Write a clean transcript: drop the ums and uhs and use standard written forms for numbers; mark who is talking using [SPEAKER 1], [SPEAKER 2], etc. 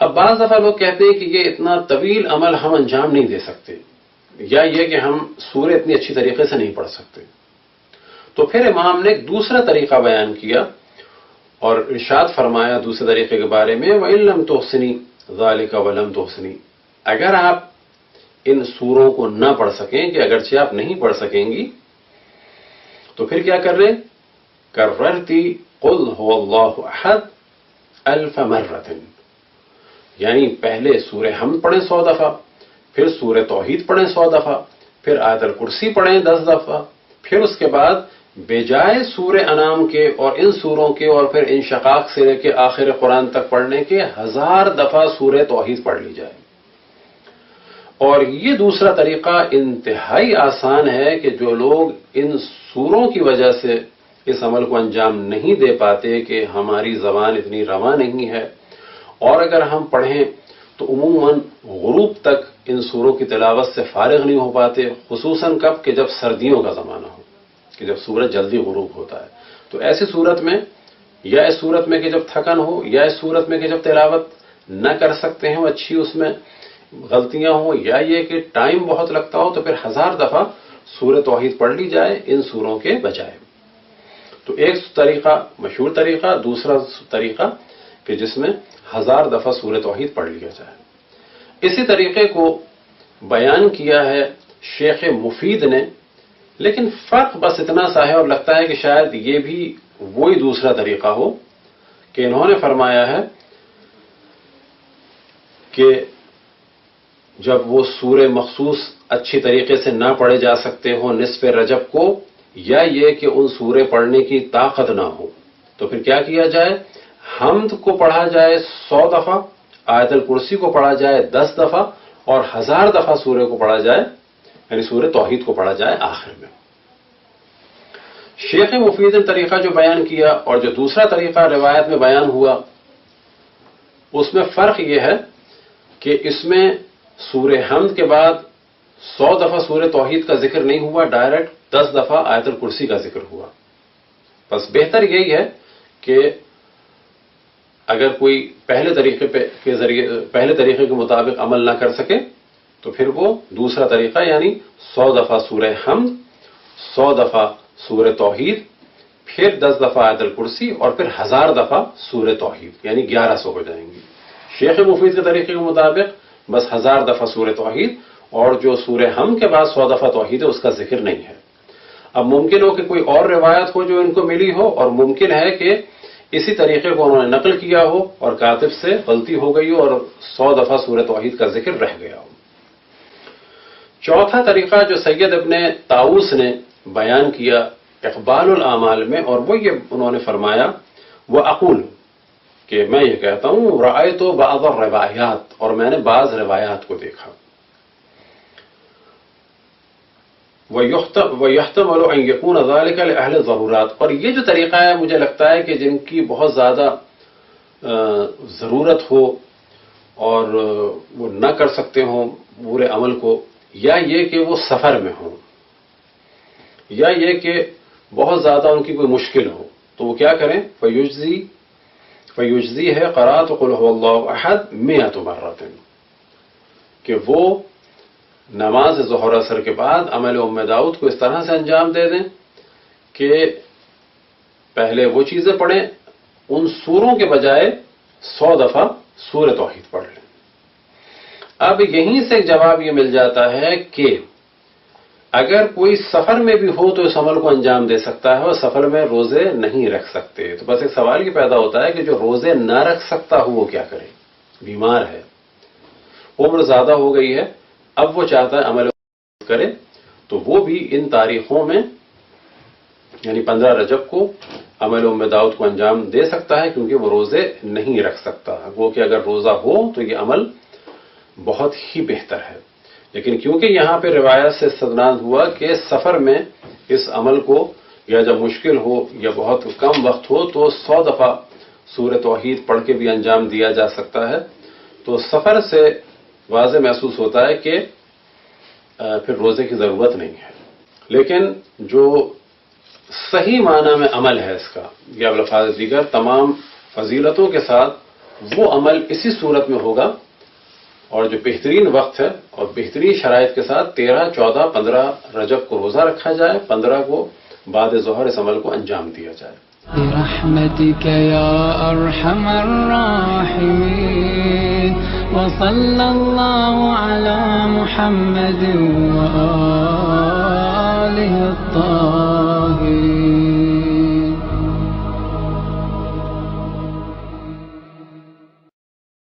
[SPEAKER 1] اب بعض دفعہ لوگ کہتے ہیں کہ یہ اتنا طویل عمل ہم انجام نہیں دے سکتے، یا یہ کہ ہم سورہ اتنی اچھی طریقے سے نہیں پڑھ سکتے. تو پھر امام نے ایک دوسرا طریقہ بیان کیا اور ارشاد فرمایا دوسرے طریقے کے بارے میں، وَإِن لَمْ تُحْسِنِي ذَلِكَ وَلَمْ تُحْسِنِي، اگر آپ ان سوروں کو نہ پڑھ سکیں، کہ اگرچہ آپ نہیں پڑھ سکیں گی، تو پھر کیا کر رہے؟ کَرَّرْتِ قُلْ هُوَ اللَّهُ أَحَدٌ 1000 مرة، یعنی پہلے سورہ حمد پڑھیں 100 دفعہ، پھر سورہ توحید پڑھیں 100 دفعہ، پھر آیت الکرسی پڑھیں 10 دفعہ، پھر اس کے بعد بجائے سورہ انعام کے اور ان سوروں کے اور پھر انشقاق سے لے کے آخر قرآن تک پڑھنے کے 1000 دفعہ سورہ توحید پڑھ لی جائے. اور یہ دوسرا طریقہ انتہائی آسان ہے کہ جو لوگ ان سوروں کی وجہ سے اس عمل کو انجام نہیں دے پاتے کہ ہماری زبان اتنی رواں نہیں ہے، اور اگر ہم پڑھیں تو عموماً غروب تک ان سوروں کی تلاوت سے فارغ نہیں ہو پاتے، خصوصاً کب کہ جب سردیوں کا زمانہ ہو، کہ جب سورج جلدی غروب ہوتا ہے. تو ایسی صورت میں، یا اس صورت میں کہ جب تھکن ہو، یا اس صورت میں کہ جب تلاوت نہ کر سکتے ہیں اچھی، اس میں غلطیاں ہوں، یا یہ کہ ٹائم بہت لگتا ہو، تو پھر 1000 دفعہ سورہ توحید پڑھ لی جائے ان سوروں کے بجائے. تو ایک طریقہ مشہور طریقہ، دوسرا طریقہ کہ جس میں 1000 دفعہ سورہ توحید پڑھ لیا جائے. اسی طریقے کو بیان کیا ہے شیخ مفید نے، لیکن فرق بس اتنا سا ہے، اور لگتا ہے کہ شاید یہ بھی وہی دوسرا طریقہ ہو، کہ انہوں نے فرمایا ہے کہ جب وہ سورہ مخصوص اچھی طریقے سے نہ پڑھے جا سکتے ہوں نصف رجب کو، یا یہ کہ ان سورے پڑھنے کی طاقت نہ ہو، تو پھر کیا کیا جائے؟ حمد کو پڑھا جائے 100 دفعہ، آیت الکرسی کو پڑھا جائے 10 دفعہ، اور 1000 دفعہ سورہ کو پڑھا جائے، یعنی سورہ توحید کو پڑھا جائے آخر میں. شیخ مفید نے طریقہ جو بیان کیا اور جو دوسرا طریقہ روایت میں بیان ہوا، اس میں فرق یہ ہے کہ اس میں سورہ حمد کے بعد 100 دفعہ سورہ توحید کا ذکر نہیں ہوا، ڈائریکٹ 10 دفعہ آیت الکرسی کا ذکر ہوا. بس بہتر یہی ہے کہ اگر کوئی پہلے طریقے کے مطابق عمل نہ کر سکے تو پھر وہ دوسرا طریقہ، یعنی 100 دفعہ سورہ حمد، 100 دفعہ سورہ توحید، پھر 10 دفعہ آیت الکرسی، اور پھر 1000 دفعہ سورہ توحید، یعنی 1100 ہو جائیں گی. شیخ مفید کے طریقے کے مطابق بس 1000 دفعہ سورہ توحید، اور جو سورہ حمد کے بعد 100 دفعہ توحید ہے اس کا ذکر نہیں ہے. اب ممکن ہو کہ کوئی اور روایت ہو جو ان کو ملی ہو، اور ممکن ہے کہ اسی طریقے کو انہوں نے نقل کیا ہو اور کاتب سے غلطی ہو گئی ہو اور 100 دفعہ سورہ توحید کا ذکر رہ گیا ہو. چوتھا طریقہ جو سید ابن طاؤس نے بیان کیا اقبال الاعمال میں، اور وہ یہ انہوں نے فرمایا، وہ اقول، کہ میں یہ کہتا ہوں، رأیت بعض الروایات، اور میں نے بعض روایات کو دیکھا، وَيُحْتَمَلُ أَن يَكُونَ ذَلِكَ لِأَهْلِ الضَّرُورَاتِ، اور یہ جو طریقہ ہے مجھے لگتا ہے کہ جن کی بہت زیادہ ضرورت ہو اور وہ نہ کر سکتے ہوں پورے عمل کو، یا یہ کہ وہ سفر میں ہوں، یا یہ کہ بہت زیادہ ان کی کوئی مشکل ہو، تو وہ کیا کریں؟ فیجزی ہے قرأت قل هو اللہ احد 100 مرۃ، کہ وہ نماز ظہر اثر کے بعد عمل ام داؤد کو اس طرح سے انجام دے دیں کہ پہلے وہ چیزیں پڑھیں، ان سوروں کے بجائے 100 دفعہ سورہ توحید پڑھ لیں. اب یہیں سے ایک جواب یہ مل جاتا ہے کہ اگر کوئی سفر میں بھی ہو تو اس عمل کو انجام دے سکتا ہے، اور سفر میں روزے نہیں رکھ سکتے. تو بس ایک سوال یہ پیدا ہوتا ہے کہ جو روزے نہ رکھ سکتا ہو وہ کیا کرے؟ بیمار ہے، عمر زیادہ ہو گئی ہے، اب وہ چاہتا ہے عمل کرے، تو وہ بھی ان تاریخوں میں، یعنی 15 رجب کو عمل ام داؤد کو انجام دے سکتا ہے، کیونکہ وہ روزے نہیں رکھ سکتا. وہ کہ اگر روزہ ہو تو یہ عمل بہت ہی بہتر ہے. لیکن کیونکہ یہاں پہ روایت سے استدلال ہوا کہ سفر میں اس عمل کو، یا جب مشکل ہو یا بہت کم وقت ہو، تو 100 دفعہ سورہ توحید پڑھ کے بھی انجام دیا جا سکتا ہے، تو سفر سے واضح محسوس ہوتا ہے کہ پھر روزے کی ضرورت نہیں ہے. لیکن جو صحیح معنی میں عمل ہے اس کا، یا الفاظ دیگر تمام فضیلتوں کے ساتھ وہ عمل اسی صورت میں ہوگا، اور جو بہترین وقت ہے اور بہترین شرائط کے ساتھ 13، 14، 15 رجب کو روزہ رکھا جائے، 15 کو بعد ظہر اس عمل کو انجام دیا جائے۔
[SPEAKER 2] برحمتك يا أرحم الراحمين وصلى الله على محمد وآله الطاهرين.